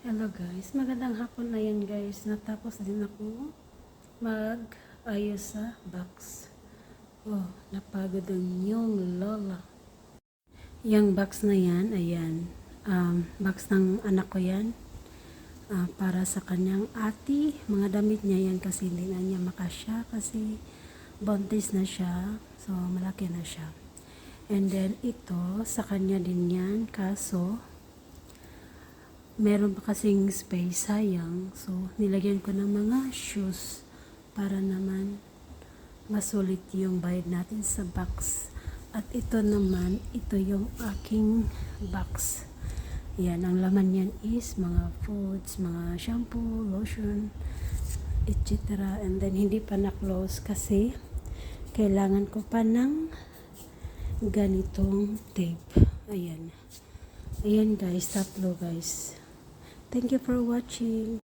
Hello guys, magandang hapon na yan guys. Natapos din ako mag-ayos sa box. Oh, napagod ang yung lola. Yung box na yan, ayan. Box ng anak ko yan. Para sa kanyang ati. Mga damit niya yan kasi hindi na niya makasya kasi buntis na siya. So, malaki na siya. And then, ito, sa kanya din yan. Kaso, meron pa kasing space, sayang. So, nilagyan ko ng mga shoes para naman masulit yung bayad natin sa box. At ito naman, ito yung aking box. Yan, ang laman yan is mga foods, mga shampoo, lotion, etc. And then, hindi pa na-close kasi kailangan ko pa ng ganitong tape. Ayan. Ayan guys, tatlo guys. Thank you for watching.